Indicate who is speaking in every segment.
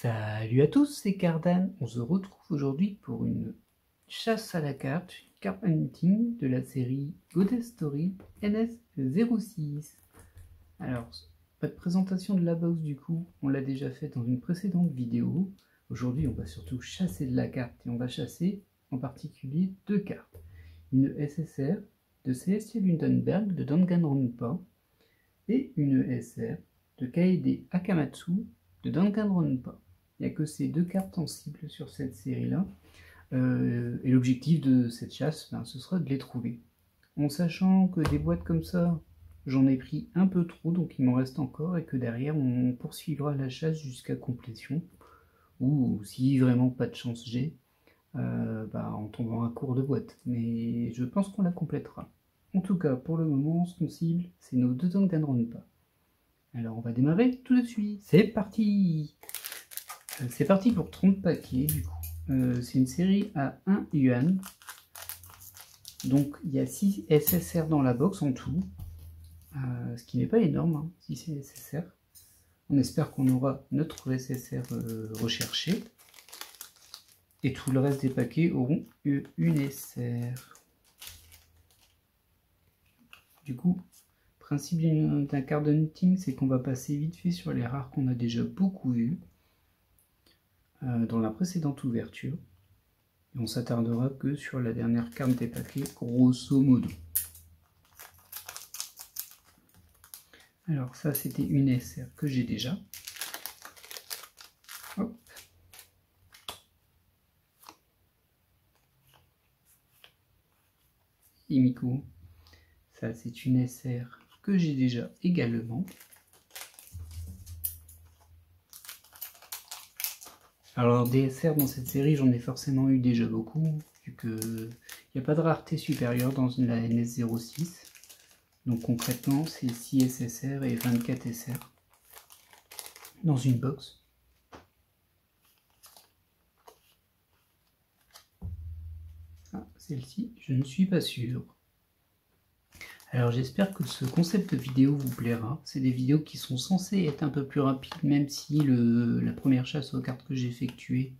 Speaker 1: Salut à tous, c'est Cardan. On se retrouve aujourd'hui pour une chasse à la carte, une carte hunting de la série Goddess Story NS06. Alors, pas de présentation de la box du coup, on l'a déjà fait dans une précédente vidéo. Aujourd'hui, on va surtout chasser de la carte et on va chasser en particulier deux cartes. Une SSR de Celestia Lundenberg de Danganronpa et une SR de Kaede Akamatsu de Danganronpa. Il n'y a que ces deux cartes en cible sur cette série-là. Et l'objectif de cette chasse, ce sera de les trouver. En sachant que des boîtes comme ça, j'en ai pris un peu trop, donc il m'en reste encore, et que derrière, on poursuivra la chasse jusqu'à complétion. Ou si vraiment pas de chance j'ai, en tombant à court de boîte. Mais je pense qu'on la complétera. En tout cas, pour le moment, ce qu'on cible, c'est nos deux Danganronpa. Alors on va démarrer tout de suite. C'est parti! C'est parti pour 30 paquets du coup. C'est une série à 1 yuan. Donc il y a 6 SSR dans la box en tout. Ce qui n'est pas énorme, hein, 6 SSR. On espère qu'on aura notre SSR recherché. Et tout le reste des paquets auront une SR. Du coup, principe d'un card hunting, c'est qu'on va passer vite fait sur les rares qu'on a déjà beaucoup vus dans la précédente ouverture. Et on s'attardera que sur la dernière carte des paquets, grosso modo. Alors ça, c'était une SR que j'ai déjà. Hop. Himiko. Ça, c'est une SR que j'ai déjà également. Alors des SR dans cette série, j'en ai forcément eu déjà beaucoup, vu qu'il n'y a pas de rareté supérieure dans la NS06. Donc concrètement, c'est 6 SSR et 24 SR dans une box. Ah, celle-ci, je ne suis pas sûr. Alors j'espère que ce concept de vidéo vous plaira. C'est des vidéos qui sont censées être un peu plus rapides, même si la première chasse aux cartes que j'ai effectuée,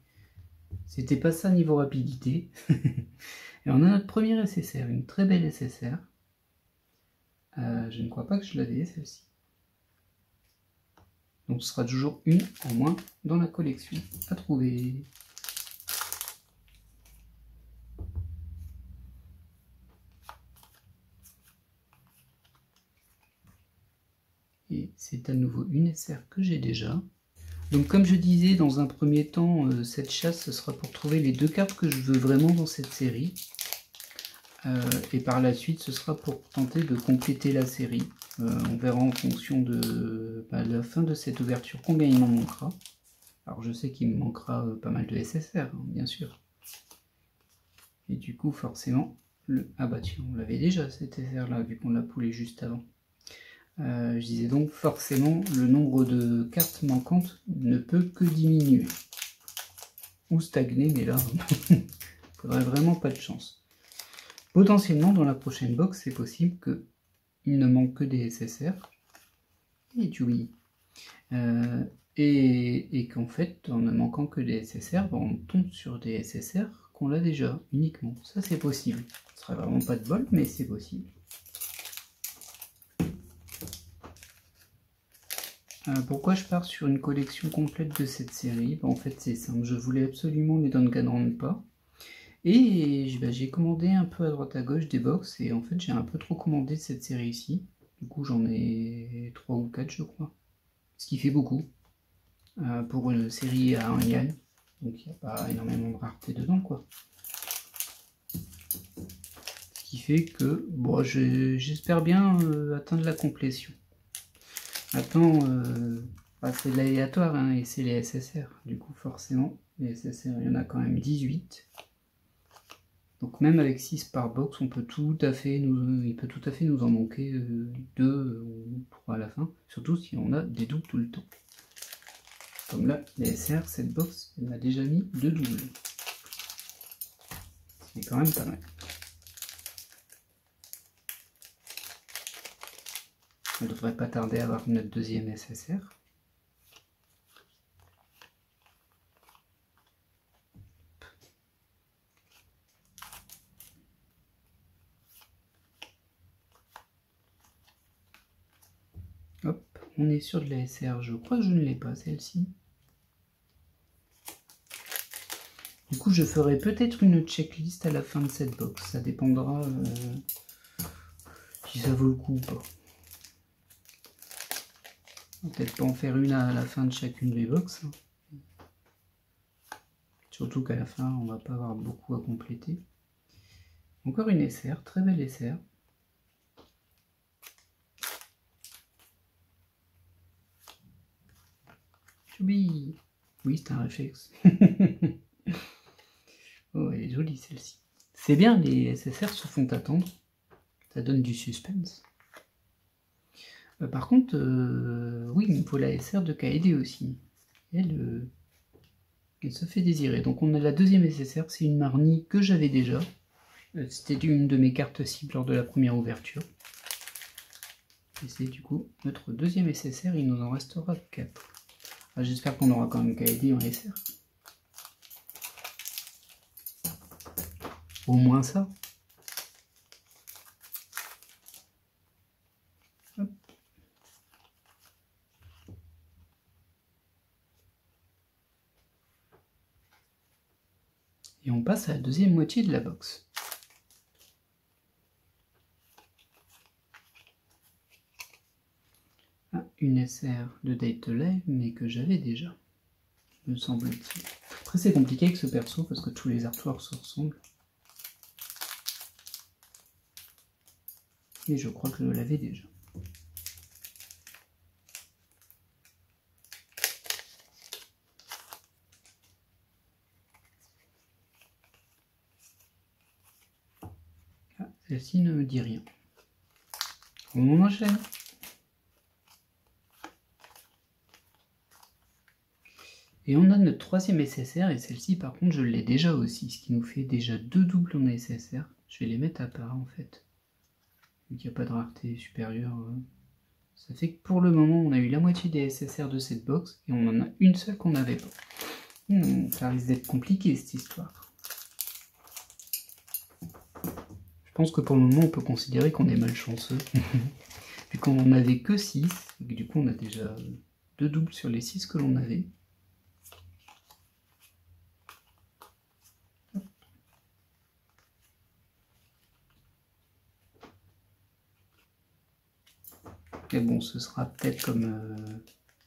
Speaker 1: c'était pas ça niveau rapidité. Et on a notre première SSR, une très belle SSR. Je ne crois pas que je l'avais, celle-ci. Donc ce sera toujours une en moins dans la collection à trouver. Et c'est à nouveau une SR que j'ai déjà. Donc comme je disais dans un premier temps, cette chasse ce sera pour trouver les deux cartes que je veux vraiment dans cette série. Et par la suite ce sera pour tenter de compléter la série. On verra en fonction de la fin de cette ouverture combien il m'en manquera. Alors je sais qu'il me manquera pas mal de SSR, hein, bien sûr. Et du coup forcément, ah bah tiens, on l'avait déjà cette SSR là, vu qu'on l'a poulé juste avant. Je disais donc forcément le nombre de cartes manquantes ne peut que diminuer. Ou stagner, mais là, il faudrait vraiment pas de chance. Potentiellement dans la prochaine box, c'est possible qu'il ne manque que des SSR. Et tu oui. Et qu'en fait, en ne manquant que des SSR, on tombe sur des SSR qu'on a déjà, uniquement. Ça c'est possible. Ce serait vraiment pas de bol, mais c'est possible. Pourquoi je pars sur une collection complète de cette série? En fait c'est simple, je voulais absolument les Danganronpa. Et j'ai commandé un peu à droite à gauche des box, et en fait j'ai un peu trop commandé de cette série ici. Du coup j'en ai 3 ou 4 je crois. Ce qui fait beaucoup. Pour une série à 1 yuan. Donc il n'y a pas énormément de rareté dedans quoi. Ce qui fait que bon, j'espère bien atteindre la complétion. Maintenant, c'est de l'aléatoire hein, et c'est les SSR. Du coup, forcément, les SSR, il y en a quand même 18. Donc même avec 6 par box, il peut tout à fait nous en manquer 2 ou 3 à la fin. Surtout si on a des doubles tout le temps. Comme là, les SR, cette box, elle m'a déjà mis 2 doubles. C'est quand même pas mal. On ne devrait pas tarder à avoir notre deuxième SSR. on est sur de la SR. Je crois que je ne l'ai pas, celle-ci. Du coup, je ferai peut-être une checklist à la fin de cette box. Ça dépendra si ça vaut le coup ou pas. Peut-être pas en faire une à la fin de chacune des box. Surtout qu'à la fin, on va pas avoir beaucoup à compléter. Encore une SR, très belle SR. Oui, c'est un réflexe. Oh, elle est jolie celle-ci. C'est bien, les SSR se font attendre. Ça donne du suspense. Par contre, oui, il me faut la SR de KD aussi. Elle se fait désirer. Donc on a la deuxième SSR, c'est une Marnie que j'avais déjà. C'était une de mes cartes cibles lors de la première ouverture. Et c'est du coup notre deuxième SSR, il nous en restera 4. J'espère qu'on aura quand même KD en SR. Au moins ça. Hop. Et on passe à la deuxième moitié de la box. Une SR de Date Live, mais que j'avais déjà, me semble-t-il. Après, c'est compliqué avec ce perso parce que tous les artworks se ressemblent. Mais je crois que je l'avais déjà. Ah, celle-ci ne me dit rien. On enchaîne. Et on a notre troisième SSR, et celle-ci par contre je l'ai déjà aussi, ce qui nous fait déjà 2 doubles en SSR. Je vais les mettre à part en fait. Vu qu'il n'y a pas de rareté supérieure. Ça fait que pour le moment on a eu la moitié des SSR de cette box, et on en a une seule qu'on n'avait pas. Ça risque d'être compliqué cette histoire. Je pense que pour le moment on peut considérer qu'on est malchanceux. Vu qu'on en avait que 6, et que du coup on a déjà 2 doubles sur les 6 que l'on avait. Mais bon, ce sera peut-être comme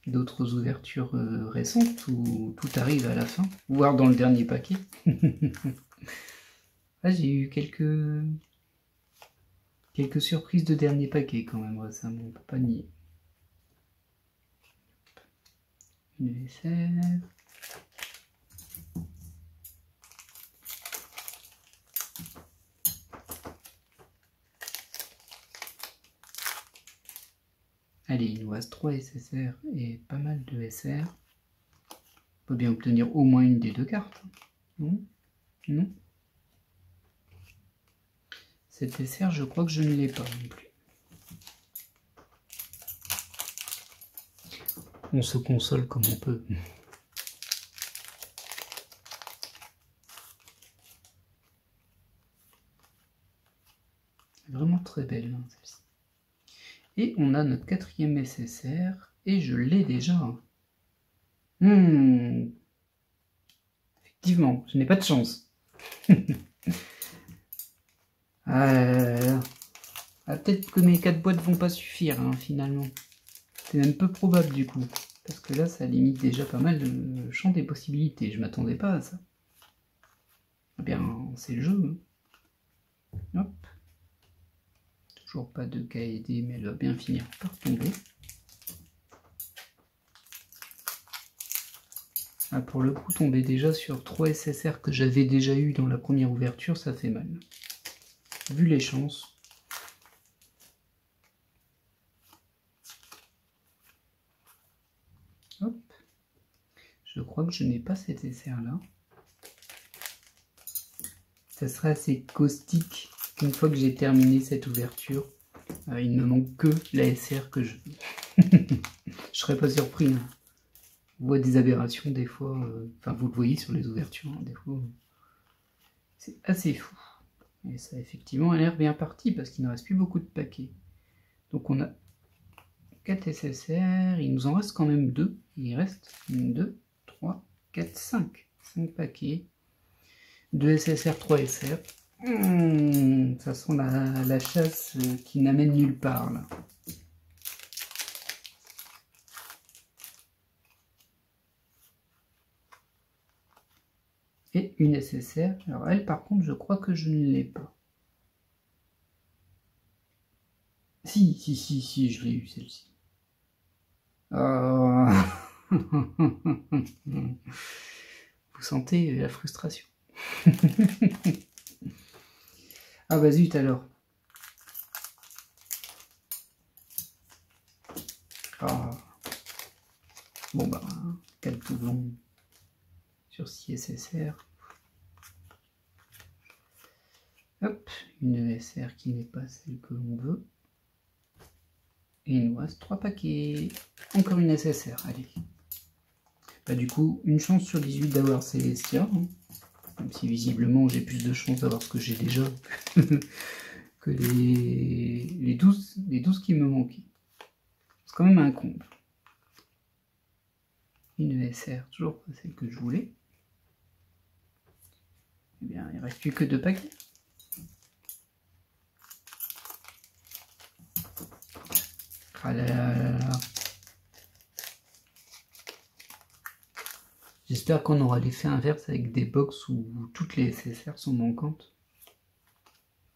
Speaker 1: d'autres ouvertures récentes où tout arrive à la fin, voire dans le dernier paquet. Ah, j'ai eu quelques surprises de dernier paquet quand même récemment, on peut pas nier. Une vaisselle. Allez, il nous reste 3 SSR et pas mal de SR. On peut bien obtenir au moins une des deux cartes. Non? Non? Cette SR, je crois que je ne l'ai pas non plus. On se console comme on peut. Vraiment très belle, hein, celle-ci. Et on a notre quatrième SSR, et je l'ai déjà. Effectivement, je n'ai pas de chance. Peut-être que mes 4 boîtes vont pas suffire, hein, finalement. C'est même peu probable du coup. Parce que là, ça limite déjà pas mal le champ des possibilités. Je m'attendais pas à ça. Eh bien, c'est le jeu. Hein. Hop. Toujours pas de KD, mais elle va bien finir par tomber. Ah, pour le coup, tomber déjà sur 3 SSR que j'avais déjà eu dans la première ouverture, ça fait mal. Vu les chances. Hop. Je crois que je n'ai pas cet SR là. Ça serait assez caustique qu'une fois que j'ai terminé cette ouverture, il ne me manque que la SR que je veux. Je serais pas surpris. Hein. On voit des aberrations des fois, enfin vous le voyez sur les ouvertures, hein, des fois. C'est assez fou. Et ça effectivement a l'air bien parti parce qu'il ne reste plus beaucoup de paquets. Donc on a 4 SSR, il nous en reste quand même 2. Il reste 1, 2, 3, 4, 5. 5 paquets. 2 SSR, 3 SR. Ça sent la chasse qui n'amène nulle part là. Et une SSR. Alors elle par contre je crois que je ne l'ai pas. Si, je l'ai eu celle-ci. Oh. Vous sentez la frustration. Ah bah zut alors. Ah. Bon bah, 4 doublons sur 6 SSR. Hop, une SR qui n'est pas celle que l'on veut. Et il nous reste 3 paquets. Encore une SSR, allez. Bah du coup, une chance sur 18 d'avoir Celestia. Hein. Même si visiblement j'ai plus de chance d'avoir ce que j'ai déjà que les 12 qui me manquaient. C'est quand même un comble. Une SR, toujours pas celle que je voulais. Eh bien, il ne reste plus que 2 paquets. Ah là là là là. J'espère qu'on aura l'effet inverse avec des box où toutes les SSR sont manquantes.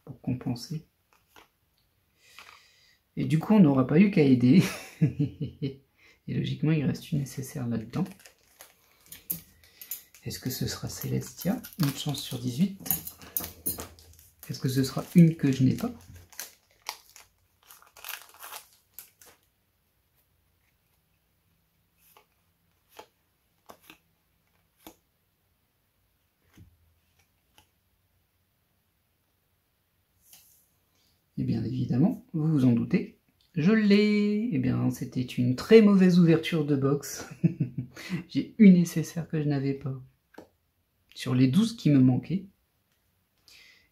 Speaker 1: Pour compenser. Et du coup, on n'aura pas eu qu'à aider. Et logiquement, il reste une SSR là-dedans. Est-ce que ce sera Celestia? Une chance sur 18. Est-ce que ce sera une que je n'ai pas? Et bien évidemment, vous vous en doutez, je l'ai. Eh bien, c'était une très mauvaise ouverture de box. J'ai une SSR que je n'avais pas. Sur les 12 qui me manquaient.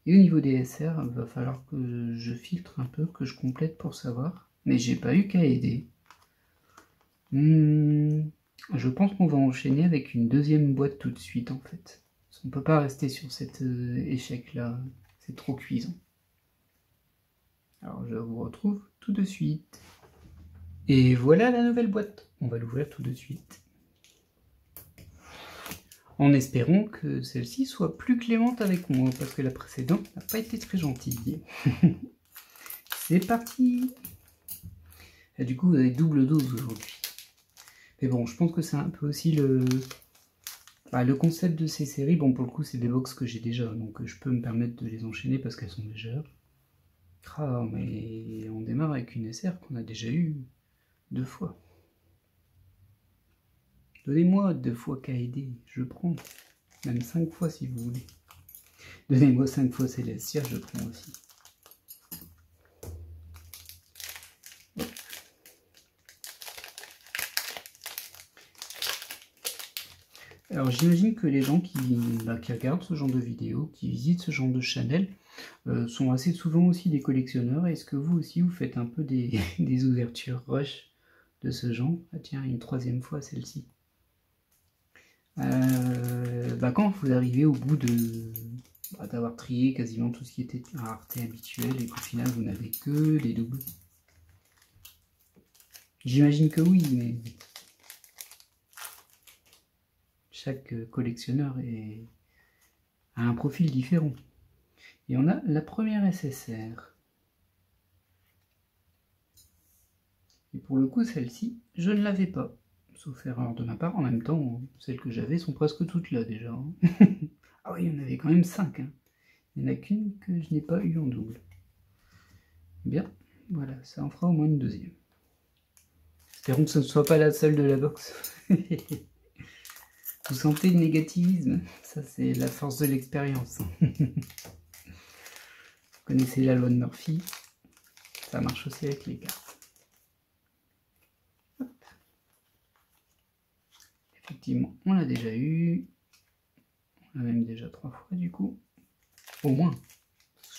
Speaker 1: Et au niveau des SR, il va falloir que je filtre un peu, que je complète pour savoir. Mais j'ai pas eu qu'à aider. Je pense qu'on va enchaîner avec une deuxième boîte tout de suite en fait. On ne peut pas rester sur cet échec là, c'est trop cuisant. Alors je vous retrouve tout de suite. Et voilà la nouvelle boîte. On va l'ouvrir tout de suite. En espérant que celle-ci soit plus clémente avec moi, parce que la précédente n'a pas été très gentille. C'est parti. Et du coup vous avez double dose aujourd'hui. Mais bon, je pense que c'est un peu aussi le concept de ces séries. Bon, pour le coup, c'est des box que j'ai déjà, donc je peux me permettre de les enchaîner parce qu'elles sont légères. Ah, mais on démarre avec une SR qu'on a déjà eu 2 fois. Donnez-moi 2 fois KD, je prends. Même 5 fois si vous voulez. Donnez-moi 5 fois Celestia, je prends aussi. Alors j'imagine que les gens qui regardent ce genre de vidéos, qui visitent ce genre de channel, sont assez souvent aussi des collectionneurs. Est-ce que vous aussi vous faites un peu des ouvertures rush de ce genre? Ah tiens, une 3e fois celle-ci. Quand vous arrivez au bout d'avoir trié quasiment tout ce qui était rareté habituelle et qu'au final vous n'avez que des doubles. J'imagine que oui, mais chaque collectionneur a un profil différent. Et on a la première SSR. Et pour le coup, celle-ci, je ne l'avais pas. Sauf erreur de ma part. En même temps, celles que j'avais sont presque toutes là déjà. Ah oui, il y en avait quand même 5. Hein. Il n'y en a qu'une que je n'ai pas eu en double. Bien, voilà, ça en fera au moins une deuxième. Espérons que ce ne soit pas la seule de la box. Vous sentez le négativisme? Ça, c'est la force de l'expérience. Vous connaissez la loi de Murphy. Ça marche aussi avec les cartes. Hop. Effectivement, on l'a déjà eu. On l'a même déjà 3 fois du coup. Au moins.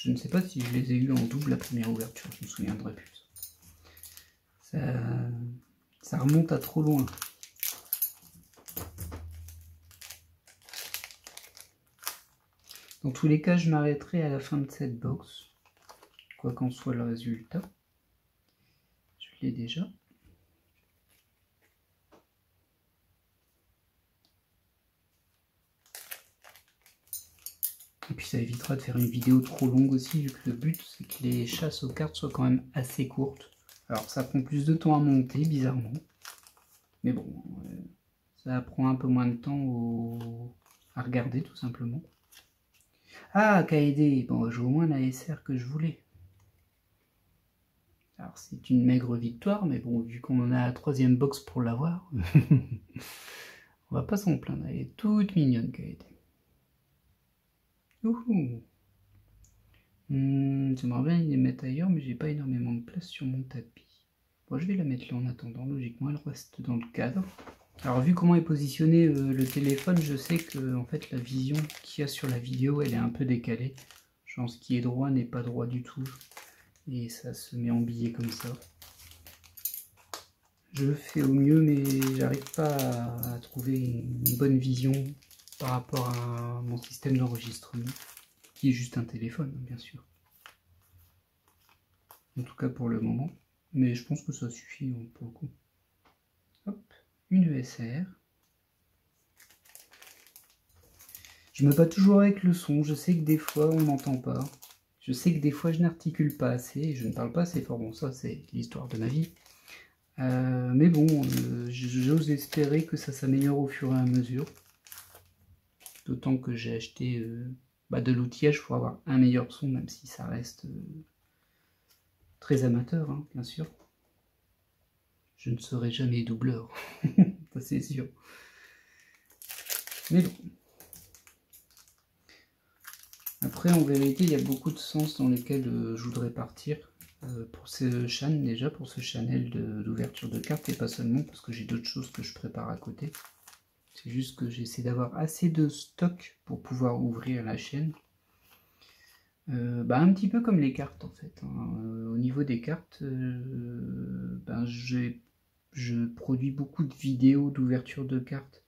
Speaker 1: Je ne sais pas si je les ai eu en double la première ouverture. Je me souviendrai plus. Ça remonte à trop loin. Dans tous les cas, je m'arrêterai à la fin de cette box, quoi qu'en soit le résultat. Je l'ai déjà. Et puis ça évitera de faire une vidéo trop longue aussi, vu que le but c'est que les chasses aux cartes soient quand même assez courtes. Alors ça prend plus de temps à monter, bizarrement. Mais bon, ça prend un peu moins de temps à regarder tout simplement. Ah, Kaede, bon, j'ai au moins la SR que je voulais. Alors c'est une maigre victoire, mais bon, vu qu'on en a la 3e box pour l'avoir, on va pas s'en plaindre, elle est toute mignonne, Kaede. Ouhou. J'aimerais bien les mettre ailleurs, mais j'ai pas énormément de place sur mon tapis. Bon, je vais la mettre là en attendant, logiquement elle reste dans le cadre. Alors vu comment est positionné le téléphone, je sais que en fait la vision qu'il y a sur la vidéo elle est un peu décalée. Genre ce qui est droit n'est pas droit du tout. Et ça se met en billet comme ça. Je fais au mieux mais j'arrive pas à trouver une bonne vision par rapport à mon système d'enregistrement. Qui est juste un téléphone bien sûr. En tout cas pour le moment. Mais je pense que ça suffit pour le coup. Hop, une ESR. Je me bats toujours avec le son, je sais que des fois on n'entend pas. Je sais que des fois je n'articule pas assez, et je ne parle pas assez fort. Bon, ça c'est l'histoire de ma vie. Mais bon, j'ose espérer que ça s'améliore au fur et à mesure. D'autant que j'ai acheté de l'outillage pour avoir un meilleur son, même si ça reste très amateur, hein, bien sûr. Je ne serai jamais doubleur, ça c'est sûr. Mais bon. Après, en vérité, il y a beaucoup de sens dans lesquels je voudrais partir. Pour ce channel, déjà, pour ce channel d'ouverture de cartes, et pas seulement, parce que j'ai d'autres choses que je prépare à côté. C'est juste que j'essaie d'avoir assez de stock pour pouvoir ouvrir la chaîne. Un petit peu comme les cartes, en fait. Hein. Au niveau des cartes, je produis beaucoup de vidéos d'ouverture de cartes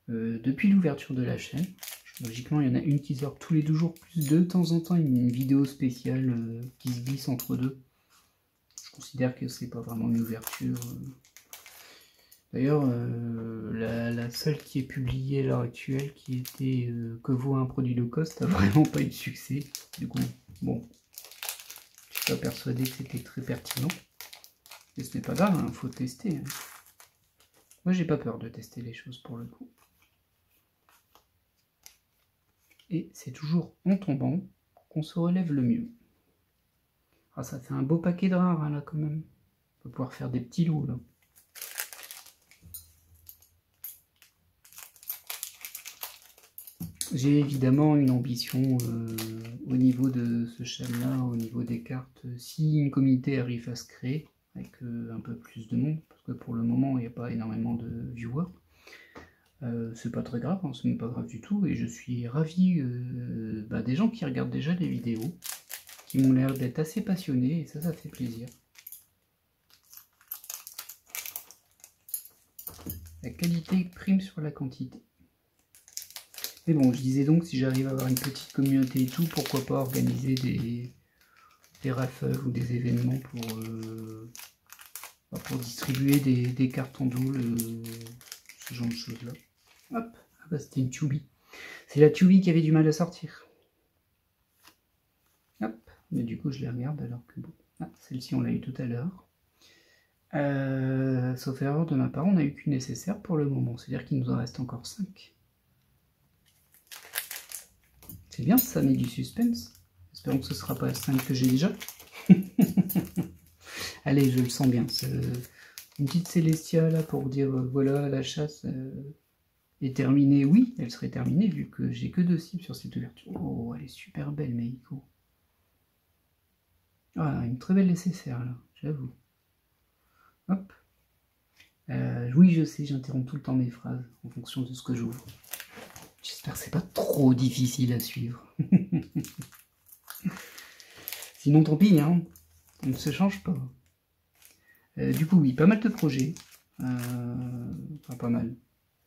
Speaker 1: depuis l'ouverture de la chaîne. Logiquement, il y en a une qui sort tous les 2 jours, plus de temps en temps une vidéo spéciale qui se glisse entre deux. Je considère que c'est pas vraiment une ouverture. D'ailleurs, la seule qui est publiée à l'heure actuelle, qui était que vaut un produit low cost, a vraiment pas eu de succès. Du coup, bon, je suis pas persuadé que c'était très pertinent. Mais ce n'est pas grave, hein, faut tester. Hein. Moi, j'ai pas peur de tester les choses pour le coup. Et c'est toujours en tombant qu'on se relève le mieux. Ah, ça fait un beau paquet de rares, hein, là, quand même. On va pouvoir faire des petits lots, là. J'ai évidemment une ambition au niveau de ce channel-là, au niveau des cartes. Si une communauté arrive à se créer, avec un peu plus de monde, parce que pour le moment, il n'y a pas énormément de viewers, c'est pas très grave, hein, ce n'est pas grave du tout, et je suis ravi des gens qui regardent déjà les vidéos, qui m'ont l'air d'être assez passionnés, et ça fait plaisir. La qualité prime sur la quantité. Mais bon, je disais donc, si j'arrive à avoir une petite communauté et tout, pourquoi pas organiser des raffles ou des événements pour distribuer des cartes en double, ce genre de choses-là. Hop, ah bah c'était une Tubi. C'est la Tubi qui avait du mal à sortir. Hop, mais du coup je les regarde alors que bon. Ah, celle-ci on l'a eu tout à l'heure. Sauf erreur de ma part, on n'a eu qu'une nécessaire pour le moment, c'est-à-dire qu'il nous en reste encore 5. C'est bien, ça met du suspense. Espérons que ce ne sera pas la 5 que j'ai déjà. Allez, je le sens bien. Une petite Célestia là pour dire voilà, la chasse est terminée. Oui, elle serait terminée vu que j'ai que 2 cibles sur cette ouverture. Oh, elle est super belle, Meiko. Ah, une très belle nécessaire là, j'avoue. Hop. Oui, je sais, j'interromps tout le temps mes phrases en fonction de ce que j'ouvre. J'espère que c'est pas trop difficile à suivre. Sinon, tant pis, hein. On ne se change pas. Du coup, oui, pas mal de projets. Enfin, pas mal.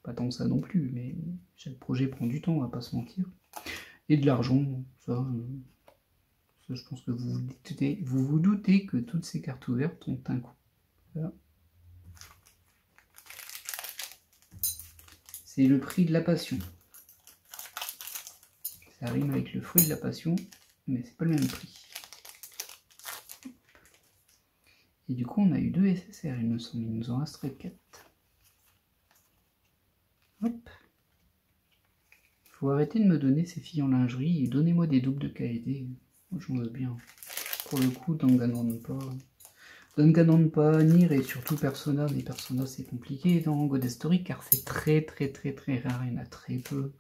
Speaker 1: Pas tant que ça non plus, mais chaque projet prend du temps, on va pas se mentir. Et de l'argent, ça, je pense que vous vous doutez que toutes ces cartes ouvertes ont un coût. Voilà. C'est le prix de la passion. Ça rime avec le fruit de la passion, mais c'est pas le même prix. Et du coup, on a eu 2 SSR, il me semble. Il nous en resterait 4. Hop. Faut arrêter de me donner ces filles en lingerie et donnez-moi des doubles de KD. Moi, j'en veux bien. Pour le coup, Danganronpa, Nier et surtout Persona. Mais Persona, c'est compliqué dans God Story car c'est très rare. Il y en a très peu.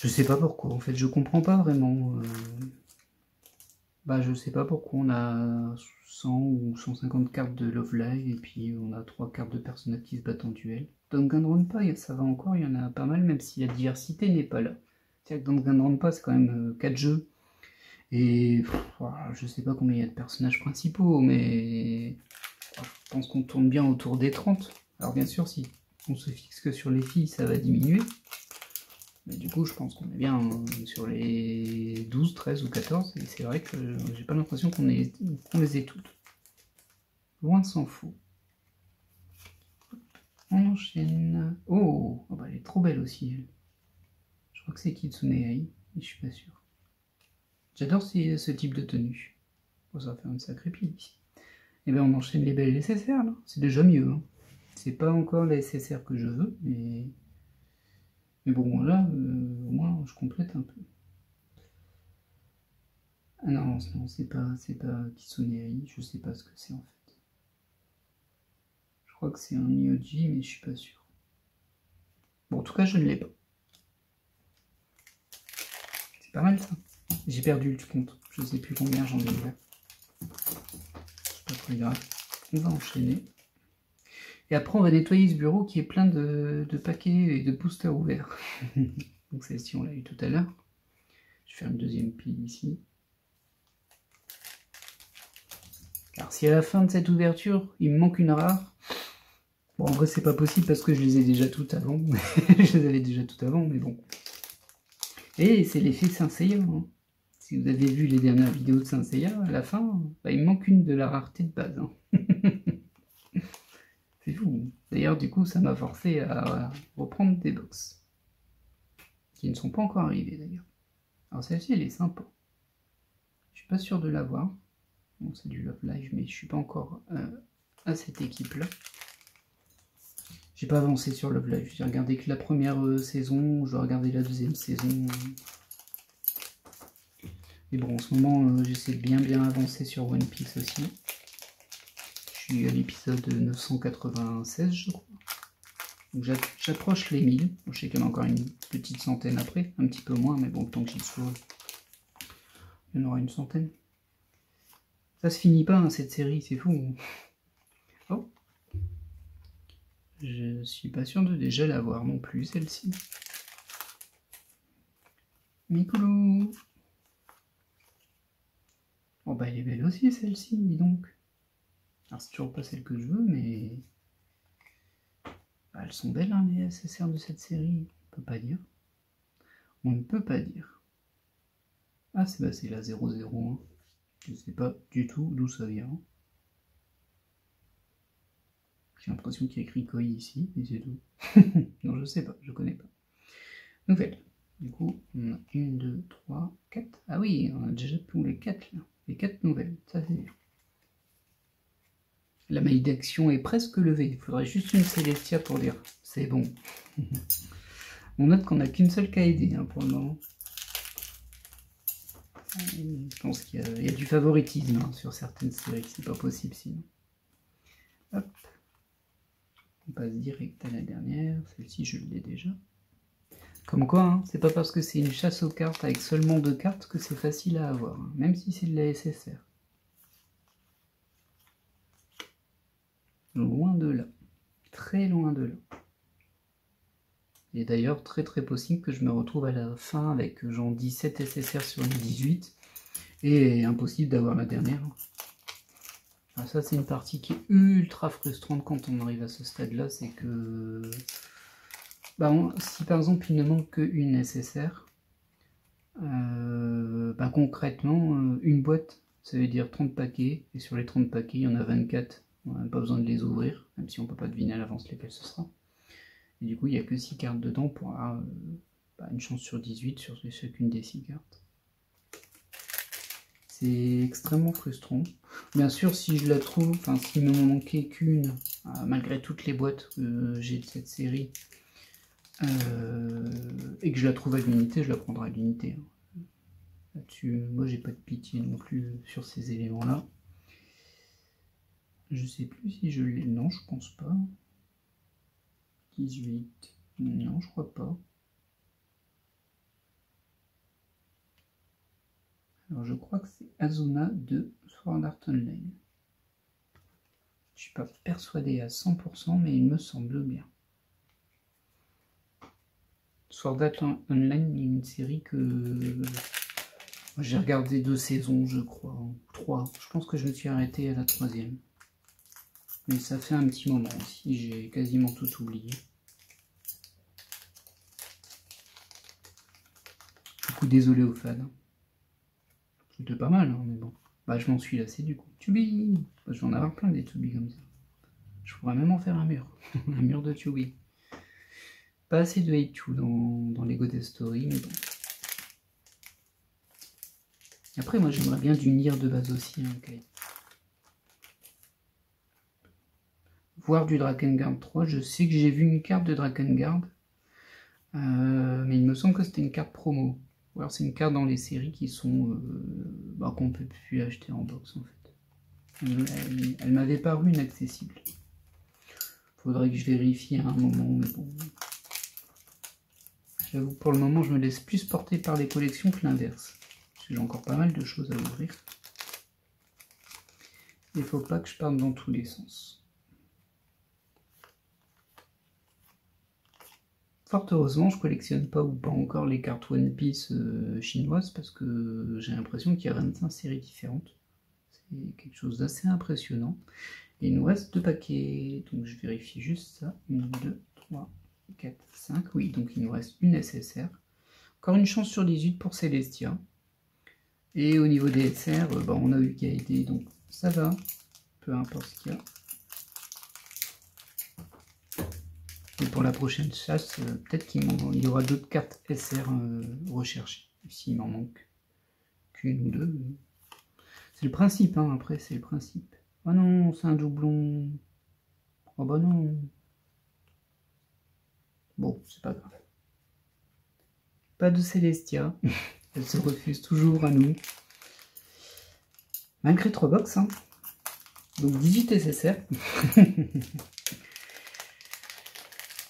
Speaker 1: Je sais pas pourquoi. En fait, je comprends pas vraiment. Je sais pas pourquoi on a 100 ou 150 cartes de Love Live et puis on a 3 cartes de personnages qui se battent en duel. Danganronpa, ça va encore, il y en a pas mal, même si la diversité n'est pas là. C'est-à-dire que Danganronpa, c'est quand même 4 jeux. Et je sais pas combien il y a de personnages principaux, mais je pense qu'on tourne bien autour des 30. Alors bien sûr, si on se fixe que sur les filles, ça va diminuer. Mais du coup, je pense qu'on est bien sur les 12, 13 ou 14, et c'est vrai que j'ai pas l'impression qu'on les ait toutes. Loin s'en faut. On enchaîne. Oh, elle est trop belle aussi, elle. Je crois que c'est Kitsune Ai, mais je suis pas sûr. J'adore ce type de tenue. Bon, ça va faire une sacrée pile ici. Et bien on enchaîne les belles SSR là, c'est déjà mieux. Hein. C'est pas encore la SSR que je veux, mais bon là, au moins je complète un peu. Ah non, c'est pas Kitsune Ai, je sais pas ce que c'est en fait. Je crois que c'est un Nyoji, mais je suis pas sûr. Bon, en tout cas, je ne l'ai pas. C'est pas mal ça. J'ai perdu le compte, je sais plus combien j'en ai ouvert. C'est pas très grave. On va enchaîner. Et après, on va nettoyer ce bureau qui est plein de paquets et de boosters ouverts. Donc celle-ci, on l'a eu tout à l'heure. Je vais faire une deuxième pile ici. Car si à la fin de cette ouverture, il me manque une rare, bon, en vrai, c'est pas possible parce que je les ai déjà toutes avant. Je les avais déjà toutes avant, mais bon. Et c'est l'effet Saint Seiya. Hein. Si vous avez vu les dernières vidéos de Saint Seiya, à la fin, il me manque une de la rareté de base. Hein. C'est fou. D'ailleurs, du coup, ça m'a forcé à reprendre des box. Qui ne sont pas encore arrivées, d'ailleurs. Alors, celle-ci, elle est sympa. Je suis pas sûr de l'avoir. Bon, c'est du Love Live, mais je suis pas encore à cette équipe-là. J'ai pas avancé sur Love Live. J'ai regardé que la première saison. Je dois regarder la deuxième saison. Mais bon, en ce moment, j'essaie de bien avancer sur One Piece aussi. Je suis à l'épisode 996, je crois. Donc j'approche les 1000. Je sais qu'il y en a encore une petite centaine après. Un petit peu moins, mais bon, tant que j'y sois, il y en aura une centaine. Ça se finit pas, hein, cette série, c'est fou. Oh. Je suis pas sûr de déjà l'avoir non plus, celle-ci. Mikulu. Oh elle est belle aussi, celle-ci, dis donc. Alors c'est toujours pas celle que je veux, mais... elles sont belles, hein, les SSR de cette série. On peut pas dire. On ne peut pas dire. Ah, c'est la 001. Je sais pas du tout d'où ça vient. J'ai l'impression qu'il y a écrit Koi ici, et c'est tout. Non, je sais pas, je connais pas. Nouvelle. Du coup, on a 1, 2, 3, 4. Ah oui, on a déjà tous les 4 là. Les 4 nouvelles, ça c'est bien. La malédiction est presque levée. Il faudrait juste une Celestia pour dire c'est bon. On note qu'on n'a qu'une seule KD hein, pour le moment. Je pense qu'il y a du favoritisme hein, sur certaines séries, c'est pas possible sinon. Hop. On passe direct à la dernière. Celle-ci, je l'ai déjà. Comme quoi, hein, c'est pas parce que c'est une chasse aux cartes avec seulement 2 cartes que c'est facile à avoir, hein, même si c'est de la SSR. Loin de là. Très loin de là. Et d'ailleurs, très possible que je me retrouve à la fin avec genre 17 SSR sur les 18. Et impossible d'avoir la dernière. Alors ça, c'est une partie qui est ultra frustrante quand on arrive à ce stade-là, c'est que si par exemple il ne manque qu'une SSR, concrètement, une boîte, ça veut dire 30 paquets, et sur les 30 paquets, il y en a 24. On n'a pas besoin de les ouvrir, même si on ne peut pas deviner à l'avance lesquels ce sera. Et du coup, il n'y a que 6 cartes dedans pour avoir une chance sur 18 sur chacune des 6 cartes. C'est extrêmement frustrant. Bien sûr, si je la trouve, s'il me manquait qu'une, malgré toutes les boîtes que j'ai de cette série, et que je la trouve à l'unité, je la prendrai à l'unité. Là-dessus, moi j'ai pas de pitié non plus sur ces éléments-là. Je sais plus si je l'ai. Non, je pense pas. 18. Non, je crois pas. Alors je crois que c'est Azuna de Sword Art Online. Je suis pas persuadé à 100%, mais il me semble bien. Sword Art Online est une série que j'ai regardé 2 saisons, je crois, 3. Je pense que je me suis arrêté à la 3e. Mais ça fait un petit moment aussi, j'ai quasiment tout oublié. Du coup, désolé aux fans. C'était pas mal, hein, mais bon. Je m'en suis lassé du coup. Tubi, je vais en avoir plein des Tubi comme ça. Je pourrais même en faire un mur. Un mur de Tubi. Pas assez de hate dans les Goddess Story, mais bon. Après, moi j'aimerais bien du Nier de base aussi. Hein, okay. Voir du Drakengard 3. Je sais que j'ai vu une carte de Drakengard. Mais il me semble que c'était une carte promo. Ou alors c'est une carte dans les séries qui sont qu'on peut plus acheter en box en fait. Elle m'avait paru inaccessible. Faudrait que je vérifie à un moment, mais bon. J'avoue que pour le moment je me laisse plus porter par les collections que l'inverse. Parce que j'ai encore pas mal de choses à ouvrir. Il faut pas que je parte dans tous les sens. Fort heureusement, je collectionne pas encore les cartes One Piece chinoises parce que j'ai l'impression qu'il y a 25 séries différentes. C'est quelque chose d'assez impressionnant. Et il nous reste 2 paquets, donc je vérifie juste ça. 1, 2, 3, 4, 5. Oui, donc il nous reste une SSR. Encore une chance sur 18 pour Celestia. Et au niveau des SR, on a eu KD, donc ça va. Peu importe ce qu'il y a. Et pour la prochaine chasse, peut-être qu'il y aura d'autres cartes SR recherchées. S'il m'en manque qu'une ou deux. C'est le principe, hein, après, c'est le principe. Oh non, c'est un doublon. Oh bah non. Bon, c'est pas grave. Pas de Celestia. Elle se refuse toujours à nous. Malgré 3 box, hein. Donc 18 SSR.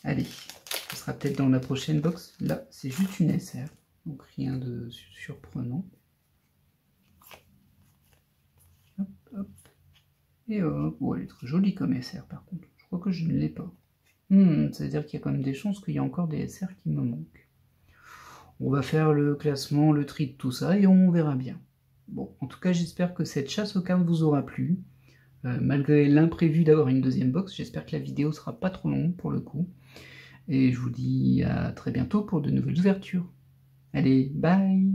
Speaker 1: Allez, ce sera peut-être dans la prochaine box. Là, c'est juste une SR, donc rien de surprenant. Hop, hop. Et hop. Oh, elle est très jolie comme SR par contre. Je crois que je ne l'ai pas. C'est-à-dire qu'il y a quand même des chances qu'il y a encore des SR qui me manquent. On va faire le classement, le tri de tout ça et on verra bien. Bon, en tout cas, j'espère que cette chasse aux cartes vous aura plu. Malgré l'imprévu d'avoir une deuxième box, j'espère que la vidéo sera pas trop longue pour le coup. Et je vous dis à très bientôt pour de nouvelles ouvertures. Allez, bye!